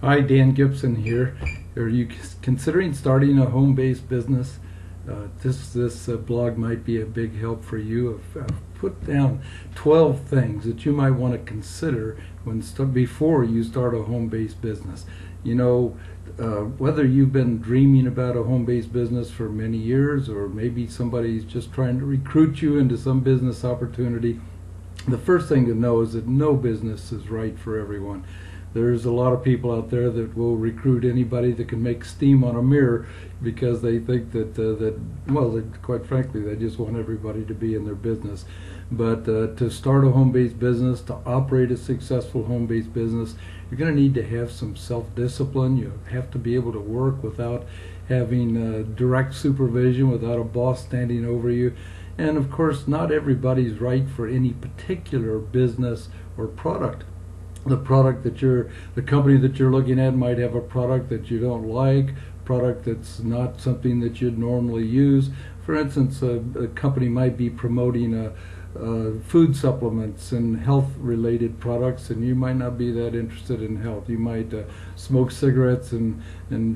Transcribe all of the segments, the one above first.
Hi, Dan Gibson here. Are you considering starting a home-based business? This blog might be a big help for you. I've put down 12 things that you might want to consider before you start a home-based business. Whether you've been dreaming about a home-based business for many years, or maybe somebody's just trying to recruit you into some business opportunity, the first thing to know is that no business is right for everyone. There's a lot of people out there that will recruit anybody that can make steam on a mirror because they think quite frankly, they just want everybody to be in their business. But to start a home-based business, to operate a successful home-based business, you're going to need to have some self-discipline. You have to be able to work without having direct supervision, without a boss standing over you. And of course, not everybody's right for any particular business or product. The company that you're looking at might have a product that you don't like, product that's not something that you'd normally use. For instance, a company might be promoting food supplements and health-related products, and you might not be that interested in health. You might smoke cigarettes and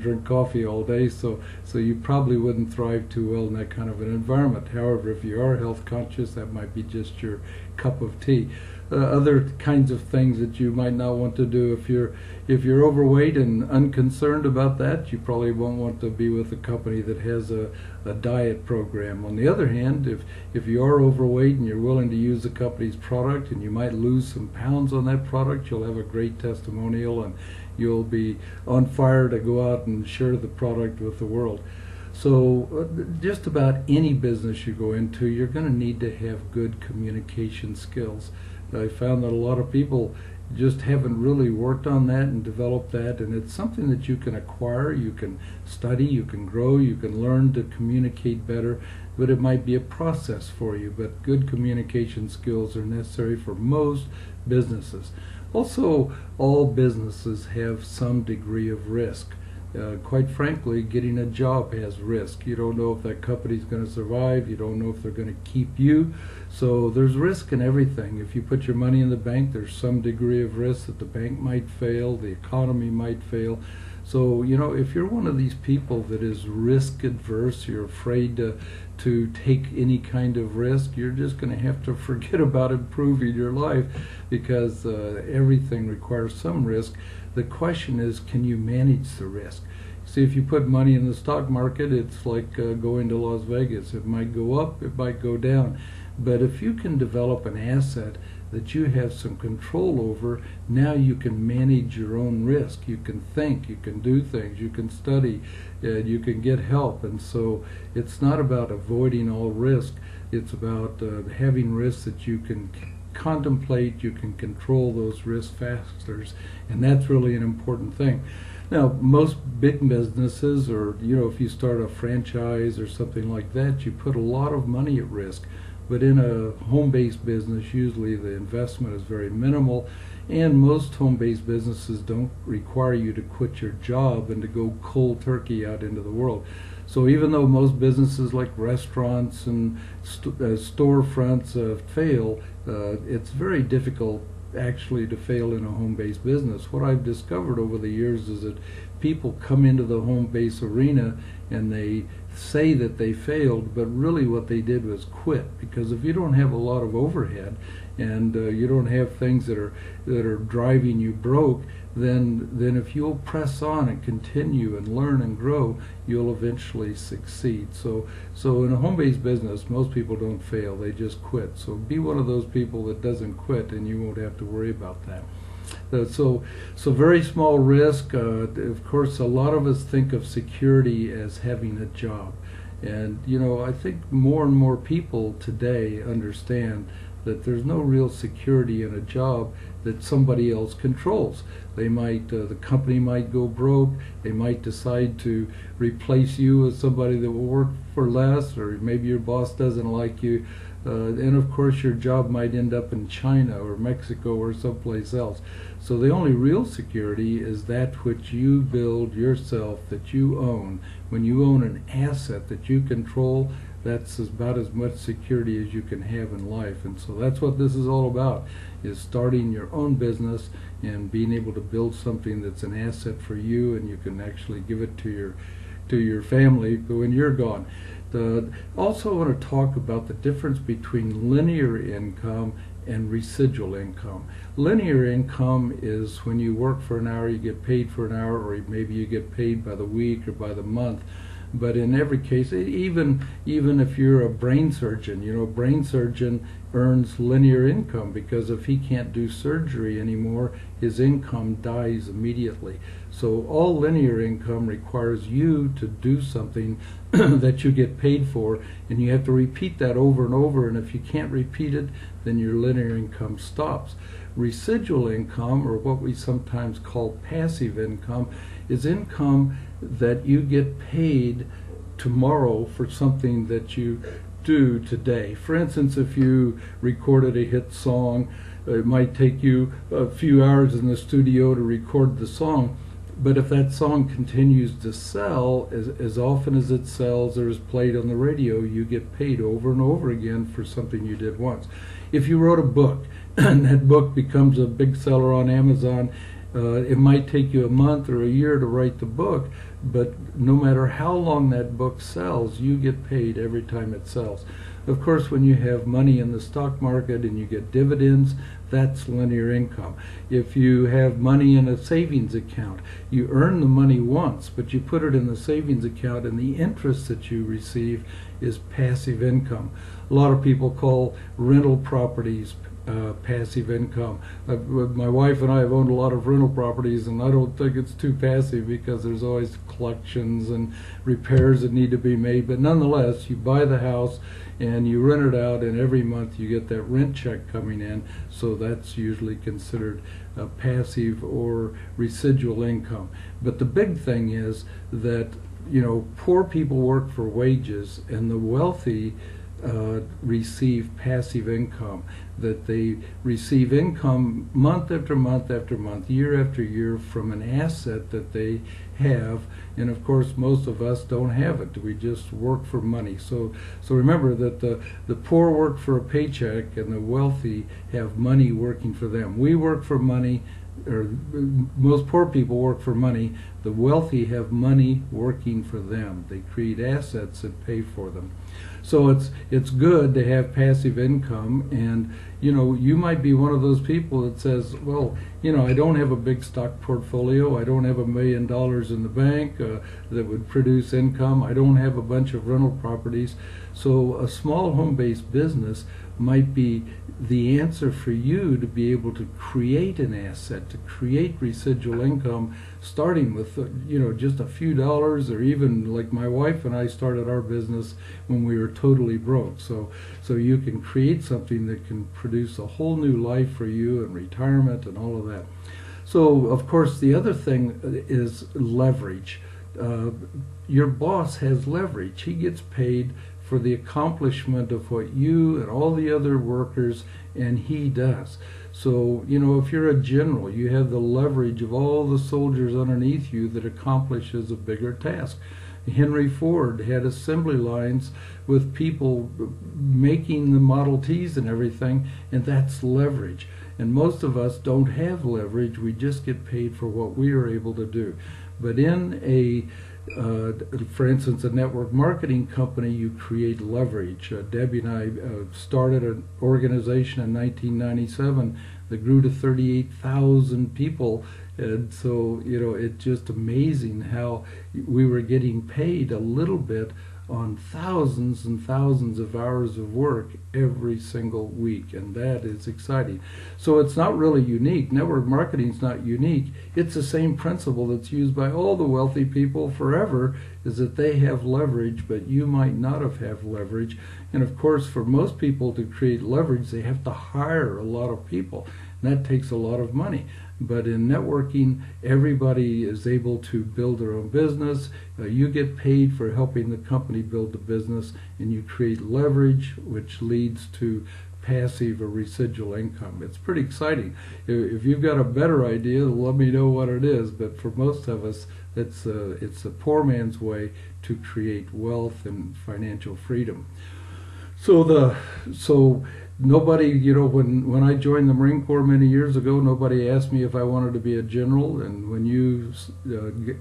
drink coffee all day, so you probably wouldn't thrive too well in that kind of an environment. However, if you are health conscious, that might be just your cup of tea. Other kinds of things that you might not want to do. If you're overweight and unconcerned about that, you probably won't want to be with a company that has a diet program. On the other hand, if you are overweight and you're willing to use the company's product and you might lose some pounds on that product, you'll have a great testimonial and you'll be on fire to go out and share the product with the world. So just about any business you go into, you're going to need to have good communication skills. I found that a lot of people just haven't really worked on that and developed that, and it's something that you can acquire, you can study, you can grow, you can learn to communicate better, but it might be a process for you. But good communication skills are necessary for most businesses. Also, all businesses have some degree of risk. Quite frankly, getting a job has risk. You don't know if that company's going to survive. You don't know if they're going to keep you. So there's risk in everything. If you put your money in the bank, there's some degree of risk that the bank might fail, the economy might fail. So, if you're one of these people that is risk adverse, you're afraid to take any kind of risk, you're just going to have to forget about improving your life because everything requires some risk. The question is, can you manage the risk? See, if you put money in the stock market, it's like going to Las Vegas. It might go up, it might go down. But if you can develop an asset that you have some control over, now you can manage your own risk. You can think, you can do things, you can study, you can get help. And so it's not about avoiding all risk. It's about having risks that you can contemplate, you can control those risk factors, and that's really an important thing. Now, most big businesses, or if you start a franchise or something like that, you put a lot of money at risk. But in a home-based business, usually the investment is very minimal, and most home-based businesses don't require you to quit your job and to go cold turkey out into the world. So even though most businesses like restaurants and storefronts fail, it's very difficult actually to fail in a home-based business. What I've discovered over the years is that people come into the home-based arena and they say that they failed, but really what they did was quit. Because if you don't have a lot of overhead and you don't have things that are driving you broke, then if you'll press on and continue and learn and grow, you'll eventually succeed. So in a home-based business, most people don't fail, they just quit. So be one of those people that doesn't quit, and you won't have to worry about that. So very small risk. Of course, a lot of us think of security as having a job. And, I think more and more people today understand that there's no real security in a job that somebody else controls. The company might go broke, they might decide to replace you with somebody that will work for less, or maybe your boss doesn't like you. And of course your job might end up in China or Mexico or someplace else. So the only real security is that which you build yourself, that you own. When you own an asset that you control, that's about as much security as you can have in life. And so that's what this is all about, is starting your own business and being able to build something that's an asset for you, and you can actually give it to your family when you're gone. Also, I want to talk about the difference between linear income and residual income. Linear income is when you work for an hour, you get paid for an hour, or maybe you get paid by the week or by the month. But in every case, even if you're a brain surgeon, a brain surgeon earns linear income, because if he can't do surgery anymore, his income dies immediately. So all linear income requires you to do something that you get paid for, and you have to repeat that over and over, and if you can't repeat it, then your linear income stops. Residual income, or what we sometimes call passive income, is income that you get paid tomorrow for something that you do today. For instance, if you recorded a hit song, it might take you a few hours in the studio to record the song, but if that song continues to sell, as often as it sells or is played on the radio, you get paid over and over again for something you did once. If you wrote a book and that book becomes a big seller on Amazon, it might take you a month or a year to write the book, but no matter how long that book sells, you get paid every time it sells. Of course, when you have money in the stock market and you get dividends, that's linear income. If you have money in a savings account, you earn the money once, but you put it in the savings account, and the interest that you receive is passive income. A lot of people call rental properties passive income. My wife and I have owned a lot of rental properties, and I don't think it's too passive, because there's always collections and repairs that need to be made. But nonetheless, you buy the house and you rent it out, and every month you get that rent check coming in, so that's usually considered passive or residual income. But the big thing is that poor people work for wages, and the wealthy receive passive income, that they receive income month after month after month, year after year, from an asset that they have. And of course, most of us don't have it. We just work for money. So remember that the poor work for a paycheck, and the wealthy have money working for them. We work for money, or most poor people work for money. The wealthy have money working for them. They create assets that pay for them. So it's good to have passive income, and you might be one of those people that says, well, I don't have a big stock portfolio, I don't have $1 million in the bank that would produce income, I don't have a bunch of rental properties. So a small home-based business might be the answer for you to be able to create an asset, to create residual income, starting with just a few dollars, or even like my wife and I started our business when we were totally broke. So you can create something that can produce a whole new life for you, and retirement and all of that. So of course, the other thing is leverage. Your boss has leverage. He gets paid for the accomplishment of what you and all the other workers and he does. So, if you're a general, you have the leverage of all the soldiers underneath you that accomplishes a bigger task. Henry Ford had assembly lines with people making the Model Ts and everything, and that's leverage. And most of us don't have leverage. We just get paid for what we are able to do. But in for instance, a network marketing company, you create leverage. Debbie and I started an organization in 1997 that grew to 38,000 people. And so, it's just amazing how we were getting paid a little bit on thousands and thousands of hours of work every single week, and that is exciting. So it's not really unique. Network marketing is not unique. It's the same principle that's used by all the wealthy people forever, is that they have leverage, but you might not have leverage. And of course, for most people to create leverage, they have to hire a lot of people, and that takes a lot of money. But in networking, everybody is able to build their own business. You get paid for helping the company build the business, and you create leverage, which leads to passive or residual income. It's pretty exciting. If you've got a better idea, let me know what it is. But for most of us, it's a poor man's way to create wealth and financial freedom. So nobody, when I joined the Marine Corps many years ago, nobody asked me if I wanted to be a general. And when you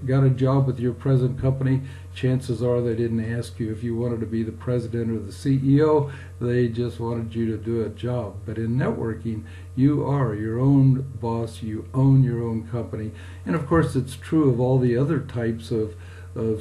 got a job with your present company, chances are they didn't ask you if you wanted to be the president or the CEO. They just wanted you to do a job. But in networking, you are your own boss. You own your own company. And of course, it's true of all the other types of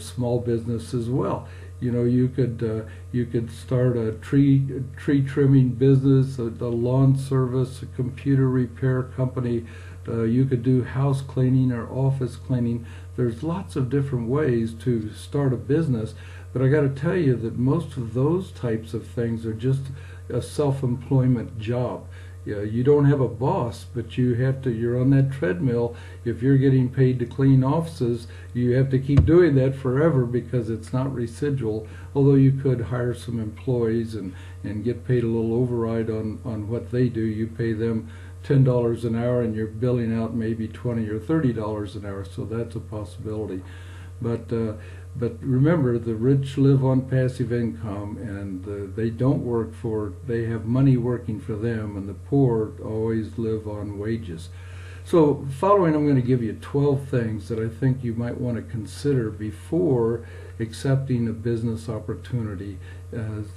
small business as well. You could start a tree trimming business, a lawn service, a computer repair company. You could do house cleaning or office cleaning. There's lots of different ways to start a business, but I got to tell you that most of those types of things are just a self-employment job. You don't have a boss, but you're on that treadmill. If you're getting paid to clean offices, you have to keep doing that forever because it's not residual, although you could hire some employees and get paid a little override on what they do. You pay them $10 an hour and you're billing out maybe $20 or $30 an hour, so that's a possibility. But remember, the rich live on passive income, and they have money working for them, and the poor always live on wages. So following, I'm going to give you 12 things that I think you might want to consider before accepting a business opportunity.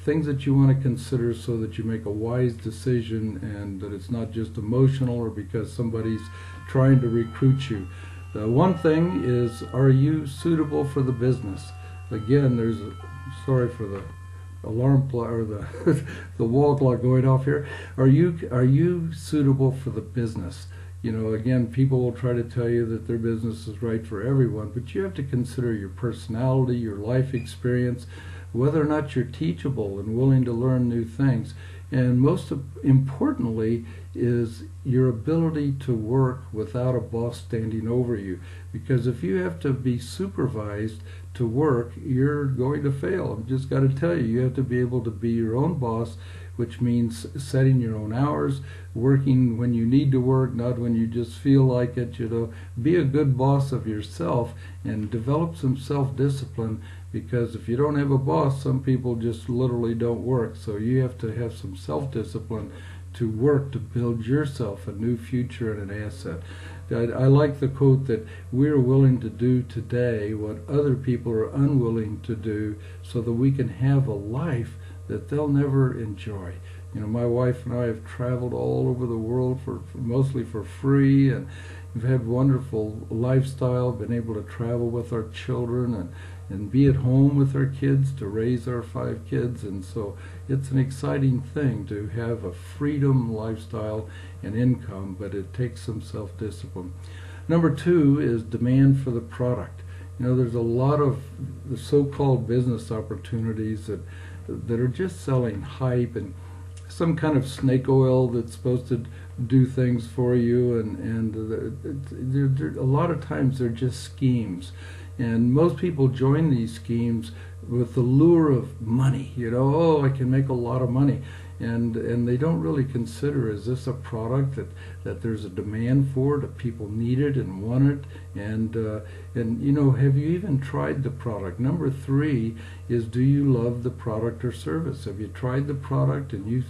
Things that you want to consider so that you make a wise decision and that it's not just emotional or because somebody's trying to recruit you. One thing is, are you suitable for the business? Again, sorry for the alarm or the wall clock going off here. Are you suitable for the business? Again, people will try to tell you that their business is right for everyone, but you have to consider your personality, your life experience, whether or not you're teachable and willing to learn new things. And most importantly is your ability to work without a boss standing over you. Because if you have to be supervised to work, you're going to fail. I've just got to tell you, you have to be able to be your own boss, which means setting your own hours, working when you need to work, not when you just feel like it. Be a good boss of yourself and develop some self-discipline, because if you don't have a boss, some people just literally don't work. So you have to have some self-discipline to work to build yourself a new future and an asset. I like the quote that we're willing to do today what other people are unwilling to do so that we can have a life that they'll never enjoy. My wife and I have traveled all over the world mostly for free, and we've had wonderful lifestyle, been able to travel with our children and be at home with our kids to raise our 5 kids. And so it's an exciting thing to have a freedom lifestyle and income, but it takes some self-discipline. Number 2 is demand for the product. There's a lot of the so-called business opportunities that are just selling hype and some kind of snake oil that's supposed to do things for you, and a lot of times they're just schemes. And most people join these schemes with the lure of money. I can make a lot of money. And they don't really consider, is this a product that there's a demand for, that people need it and want it? And have you even tried the product? Number 3 is, do you love the product or service? Have you tried the product and you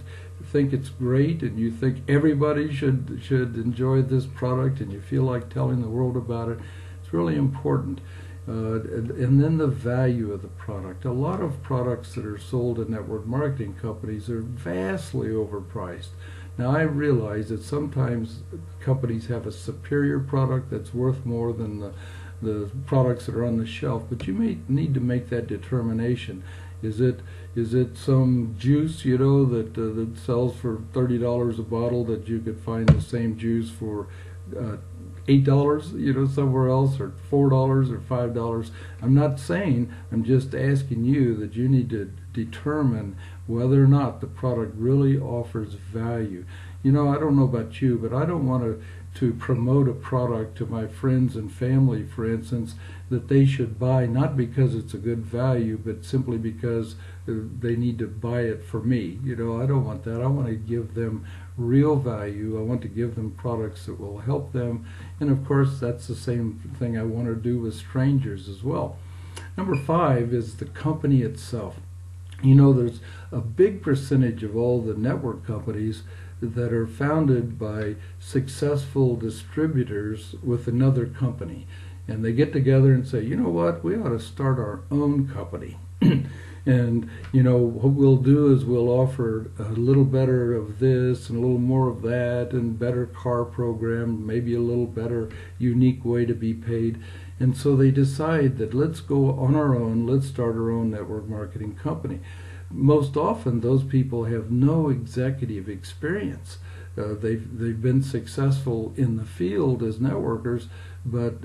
think it's great and you think everybody should enjoy this product and you feel like telling the world about it? It's really important. And then the value of the product. A lot of products that are sold in network marketing companies are vastly overpriced. Now, I realize that sometimes companies have a superior product that's worth more than the products that are on the shelf, but you may need to make that determination. Is it some juice, that sells for $30 a bottle that you could find the same juice for $8, somewhere else, or $4 or $5. I'm not saying, I'm just asking you that you need to determine whether or not the product really offers value. I don't know about you, but I don't want to to promote a product to my friends and family, for instance, that they should buy, not because it's a good value, but simply because they need to buy it for me. You know, I don't want that. I want to give them real value. I want to give them products that will help them. And of course, that's the same thing I want to do with strangers as well. Number 5 is the company itself. You know, there's a big percentage of all the network companies that are founded by successful distributors with another company. And they get together and say, you know what, we ought to start our own company. And, you know, what we'll do is we'll offer a little better of this and a little more of that and better car program, maybe a little better unique way to be paid. And so they decide that let's go on our own, let's start our own network marketing company. Most often those people have no executive experience. They've been successful in the field as networkers, but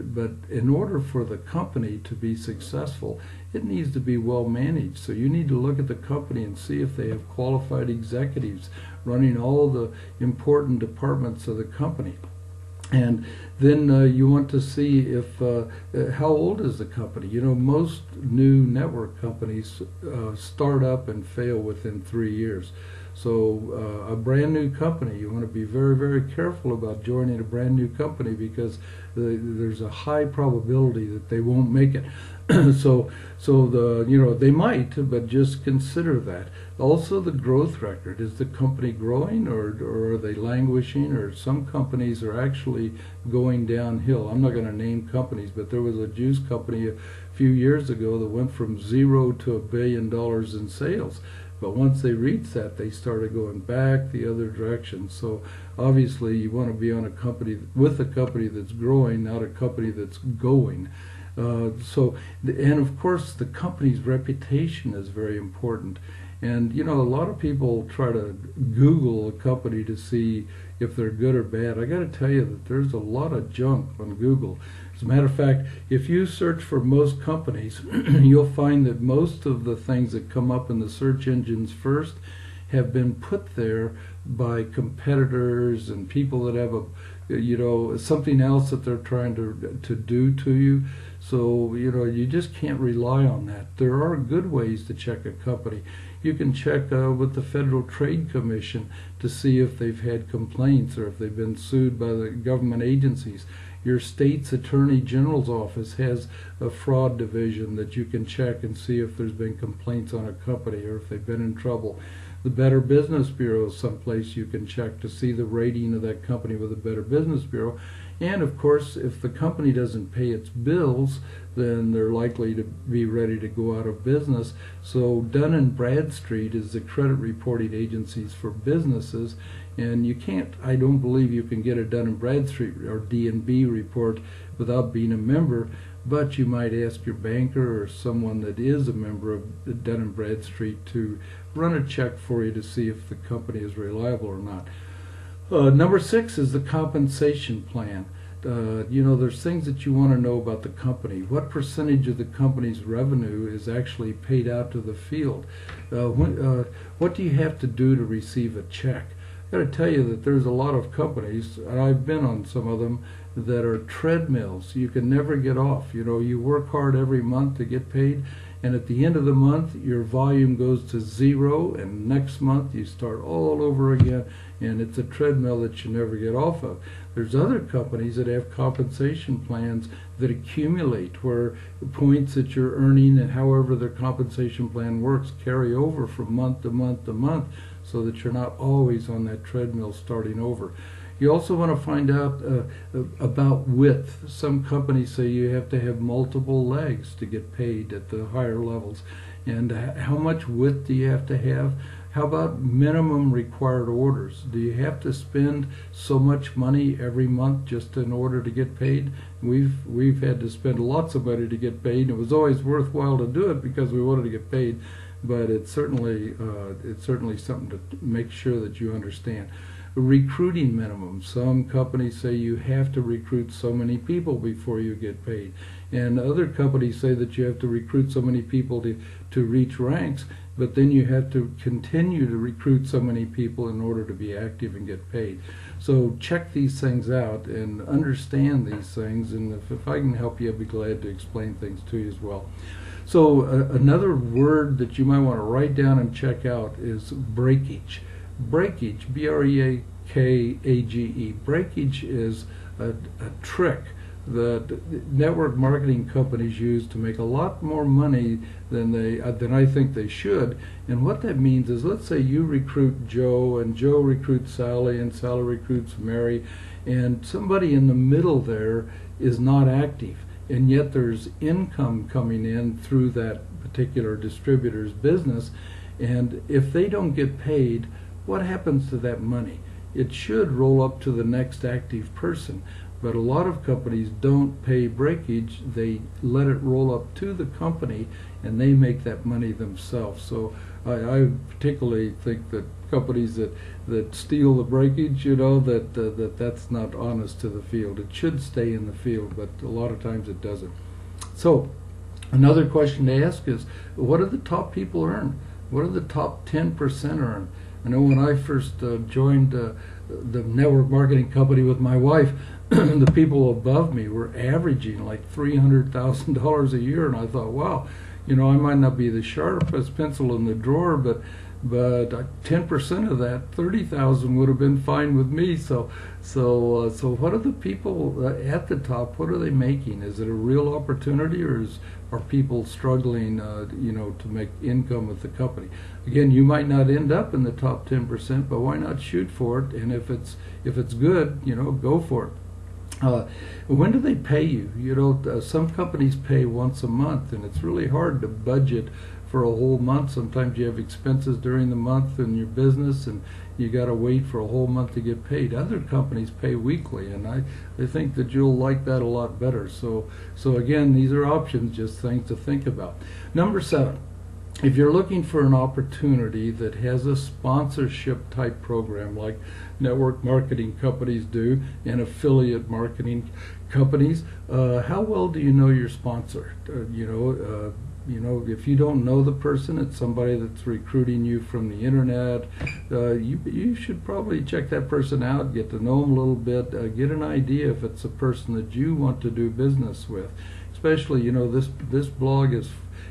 in order for the company to be successful, it needs to be well managed. So you need to look at the company and see if they have qualified executives running all the important departments of the company. And then you want to see if how old is the company. You know, most new network companies start up and fail within 3 years. So a brand new company, you want to be very, very careful about joining a brand new company because there's a high probability that they won't make it. so they might, but just consider that. Also, the growth record. Is the company growing, or are they languishing, or some companies are actually going downhill? I'm not going to name companies, but there was a juice company a few years ago that went from 0 to $1 billion in sales. But once they reached that, they started going back the other direction. So obviously, you want to be on a company with a company that's growing, not a company that's going. And of course, the company's reputation is very important. And you know, a lot of people try to Google a company to see if they're good or bad. I got to tell you that there's a lot of junk on Google. As a matter of fact, if you search for most companies, you'll find that most of the things that come up in the search engines first have been put there by competitors and people that have something else that they're trying to do to you. So, you know, you just can't rely on that. There are good ways to check a company. You can check with the Federal Trade Commission to see if they've had complaints or if they've been sued by the government agencies. Your state's Attorney General's office has a fraud division that you can check and see if there's been complaints on a company or if they've been in trouble. The Better Business Bureau is someplace you can check to see the rating of that company with the Better Business Bureau. And of course, if the company doesn't pay its bills, then they're likely to be ready to go out of business. So Dun & Bradstreet is the credit reporting agencies for businesses, and I don't believe you can get a Dun & Bradstreet or D&B report without being a member, but you might ask your banker or someone that is a member of Dun & Bradstreet to run a check for you to see if the company is reliable or not. Number 6 is the compensation plan. There's things that you want to know about the company. What percentage of the company's revenue is actually paid out to the field? What do you have to do to receive a check? I've got to tell you that there's a lot of companies, and I've been on some of them, that are treadmills. You can never get off. You know, you work hard every month to get paid, and at the end of the month, your volume goes to 0, and next month you start all over again, and it's a treadmill that you never get off of. There's other companies that have compensation plans that accumulate, where points that you're earning and however their compensation plan works carry over from month to month to month, so that you're not always on that treadmill starting over. You also want to find out about width. Some companies say you have to have multiple legs to get paid at the higher levels. And how much width do you have to have? How about minimum required orders? Do you have to spend so much money every month just in order to get paid? We've had to spend lots of money to get paid. It was always worthwhile to do it because we wanted to get paid, but it's certainly something to make sure that you understand. Recruiting minimum. Some companies say you have to recruit so many people before you get paid, and other companies say that you have to recruit so many people to reach ranks, but then you have to continue to recruit so many people in order to be active and get paid. So check these things out and understand these things, and if I can help you, I'd be glad to explain things to you as well. So another word that you might want to write down and check out is breakage. Breakage, B-R-E-A-K-A-G-E. Breakage is a trick that network marketing companies use to make a lot more money than I think they should. And what that means is, let's say you recruit Joe, and Joe recruits Sally, and Sally recruits Mary, and somebody in the middle there is not active, and yet there's income coming in through that particular distributor's business. And if they don't get paid, what happens to that money? It should roll up to the next active person. But a lot of companies don't pay breakage. They let it roll up to the company, and they make that money themselves. So I particularly think that companies that steal the breakage, that's not honest to the field. It should stay in the field, but a lot of times it doesn't. So another question to ask is, what do the top people earn? What do the top 10% earn? I know when I first joined the network marketing company with my wife, the people above me were averaging like $300,000 a year, and I thought, wow, I might not be the sharpest pencil in the drawer, but 10% of that, 30,000, would have been fine with me. So what are the people at the top? What are they making? Is it a real opportunity, or are people struggling, to make income with the company? Again, you might not end up in the top 10%, but why not shoot for it? And if it's good, go for it. When do they pay you? Some companies pay once a month, and it's really hard to budget for a whole month. Sometimes you have expenses during the month in your business, and you got to wait for a whole month to get paid. Other companies pay weekly, and I think that you'll like that a lot better. So again, these are options, just things to think about. Number 7. If you're looking for an opportunity that has a sponsorship type program like network marketing companies do and affiliate marketing companies, how well do you know your sponsor? If you don't know the person, it's somebody that's recruiting you from the internet, you should probably check that person out, get to know them a little bit, get an idea if it's a person that you want to do business with. Especially, this blog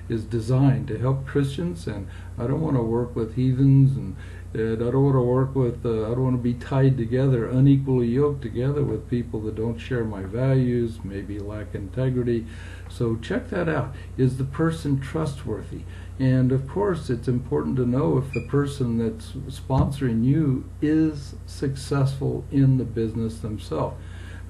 is designed to help Christians, and I don't want to work with heathens, and I don't want to work with, I don't want to be tied together, unequally yoked together with people that don't share my values, maybe lack integrity. So check that out. Is the person trustworthy? And of course, it's important to know if the person that's sponsoring you is successful in the business themselves.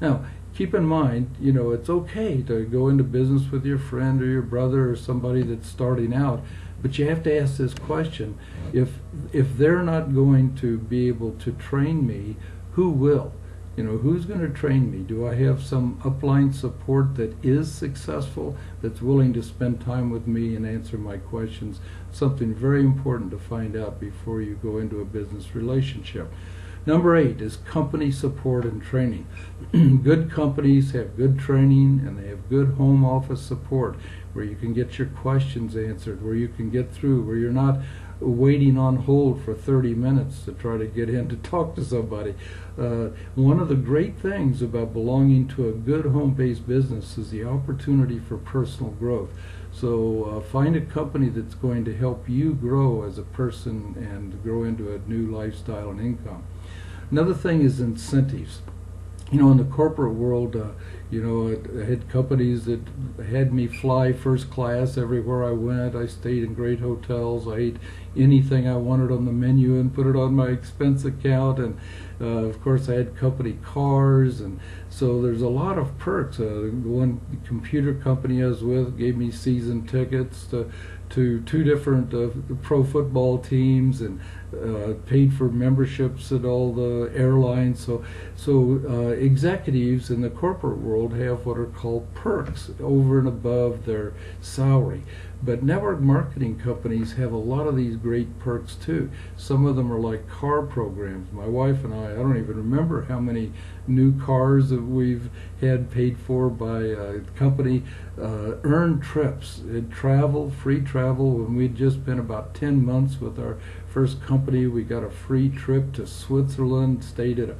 Now, keep in mind, it's okay to go into business with your friend or your brother or somebody that's starting out, but you have to ask this question: if they're not going to be able to train me, who will? Who's going to train me? Do I have some upline support that is successful, that's willing to spend time with me and answer my questions? Something very important to find out before you go into a business relationship. Number 8 is company support and training. Good companies have good training, and they have good home office support where you can get your questions answered, where you can get through, where you're not waiting on hold for 30 minutes to try to get in to talk to somebody. One of the great things about belonging to a good home-based business is the opportunity for personal growth. So find a company that's going to help you grow as a person and grow into a new lifestyle and income. Another thing is incentives. In the corporate world, I had companies that had me fly first class everywhere I went. I stayed in great hotels. I ate anything I wanted on the menu and put it on my expense account. And of course, I had company cars, and so there's a lot of perks. One computer company I was with gave me season tickets to 2 different pro football teams, and paid for memberships at all the airlines. So executives in the corporate world have what are called perks over and above their salary. But network marketing companies have a lot of these great perks too. Some of them are like car programs. My wife and I don't even remember how many new cars that we've had paid for by a company. Earned trips, free travel. When we'd just been about 10 months with our first company, we got a free trip to Switzerland, stayed at a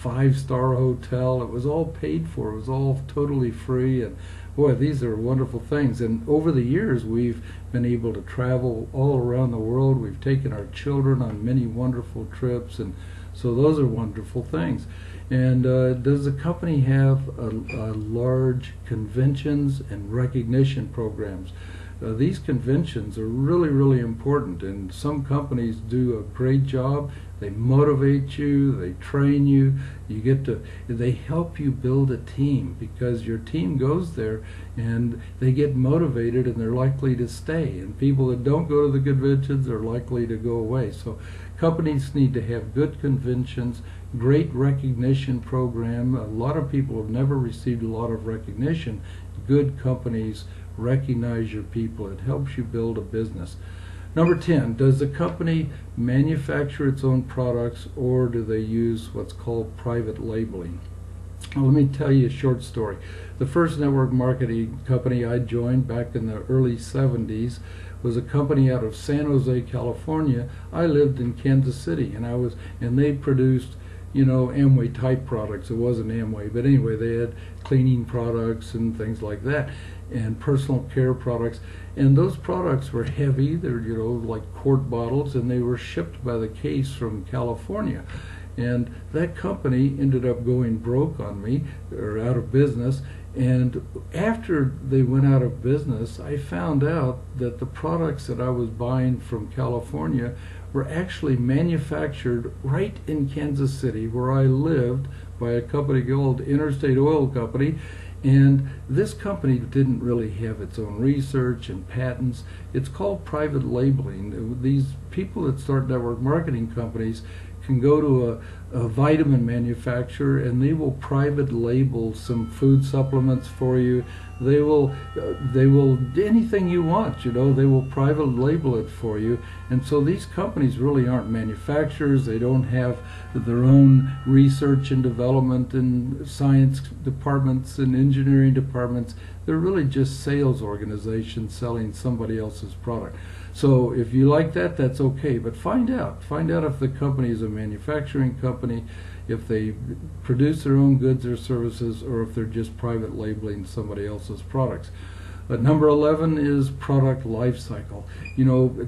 5-star hotel. It was all paid for. It was all totally free. And boy, these are wonderful things. And over the years, we've been able to travel all around the world. We've taken our children on many wonderful trips, and so those are wonderful things. And does the company have a large conventions and recognition programs? These conventions are really, really important, and some companies do a great job. They motivate you, they train you, they help you build a team, because your team goes there and they get motivated and they're likely to stay. And people that don't go to the conventions are likely to go away. So companies need to have good conventions, great recognition program. A lot of people have never received a lot of recognition. Good companies recognize your people. It helps you build a business. Number 10, does the company manufacture its own products, or do they use what's called private labeling? Well, let me tell you a short story. The first network marketing company I joined back in the early 70s was a company out of San Jose, California. I lived in Kansas City, and they produced, Amway type products. It wasn't Amway, but anyway, they had cleaning products and things like that, and personal care products. And those products were heavy. They're, like quart bottles, and they were shipped by the case from California. And that company ended up going broke on me, or out of business. And after they went out of business, I found out that the products that I was buying from California were actually manufactured right in Kansas City, where I lived, by a company called Interstate Oil Company. And this company didn't really have its own research and patents. It's called private labeling. These people that start network marketing companies can go to a vitamin manufacturer, and they will private label some food supplements for you. They will anything you want, they will private label it for you. And so these companies really aren't manufacturers. They don't have their own research and development and science departments and engineering departments. They're really just sales organizations selling somebody else's product. So if you like that, that's okay, but find out if the company is a manufacturing company, if they produce their own goods or services, or if they're just private labeling somebody else's products. Number 11 is product life cycle.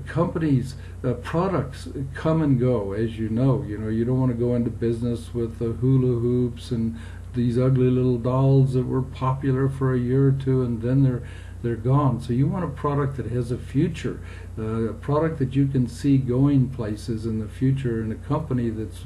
Companies, products come and go, as you know. You don't want to go into business with the hula hoops and these ugly little dolls that were popular for a year or two, and then they're gone. So you want a product that has a future, a product that you can see going places in the future, and a company that's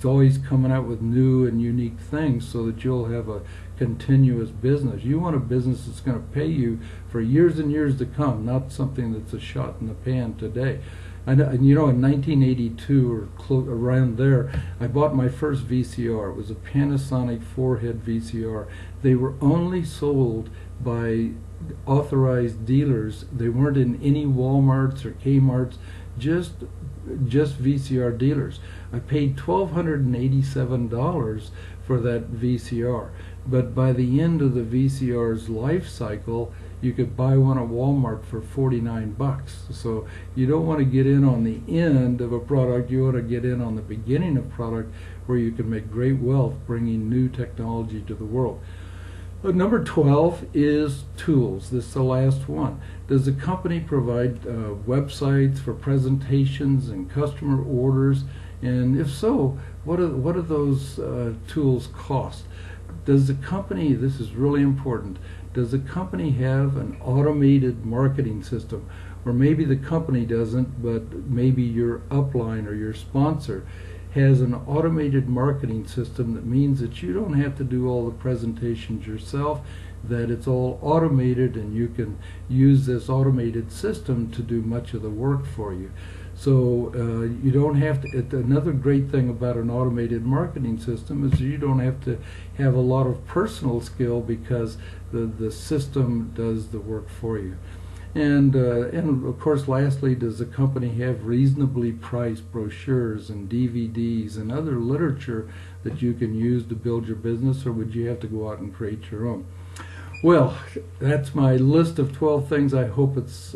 always coming out with new and unique things, so that you'll have a continuous business. You want a business that's going to pay you for years and years to come, not something that's a shot in the pan today. And in 1982 or around there, I bought my first VCR. It was a Panasonic 4-head VCR. They were only sold by authorized dealers. They weren't in any Walmarts or Kmarts, just VCR dealers. I paid $1,287 for that VCR, but by the end of the VCR's life cycle, you could buy one at Walmart for $49. So you don't want to get in on the end of a product. You want to get in on the beginning of product, where you can make great wealth bringing new technology to the world. Number 12 is tools. This is the last one. Does the company provide websites for presentations and customer orders? And if so, what do those tools cost? Does the company, this is really important, does the company have an automated marketing system? Or maybe the company doesn't, but maybe your upline or your sponsor has an automated marketing system that means that you don't have to do all the presentations yourself, that it's all automated, and you can use this automated system to do much of the work for you. So you don't have to. Another great thing about an automated marketing system is you don't have to have a lot of personal skill, because the system does the work for you. And of course, lastly, does the company have reasonably priced brochures and DVDs and other literature that you can use to build your business, or would you have to go out and create your own? Well, that's my list of 12 things. I hope it's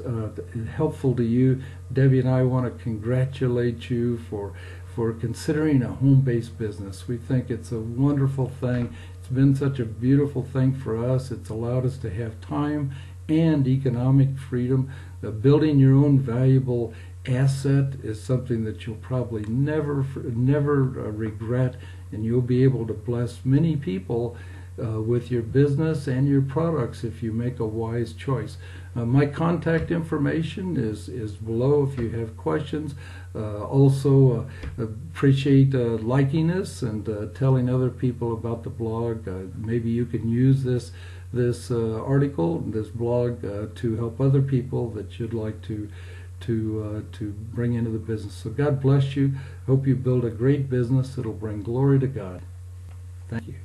helpful to you. Debbie and I want to congratulate you for for considering a home-based business. We think it's a wonderful thing. It's been such a beautiful thing for us. It's allowed us to have time and economic freedom. Building your own valuable asset is something that you'll probably never regret, and you'll be able to bless many people with your business and your products if you make a wise choice. My contact information is below if you have questions. Also appreciate liking us and telling other people about the blog. Maybe you can use this article, this blog, to help other people that you'd like to bring into the business. So God bless you. Hope you build a great business that'll bring glory to God. Thank you.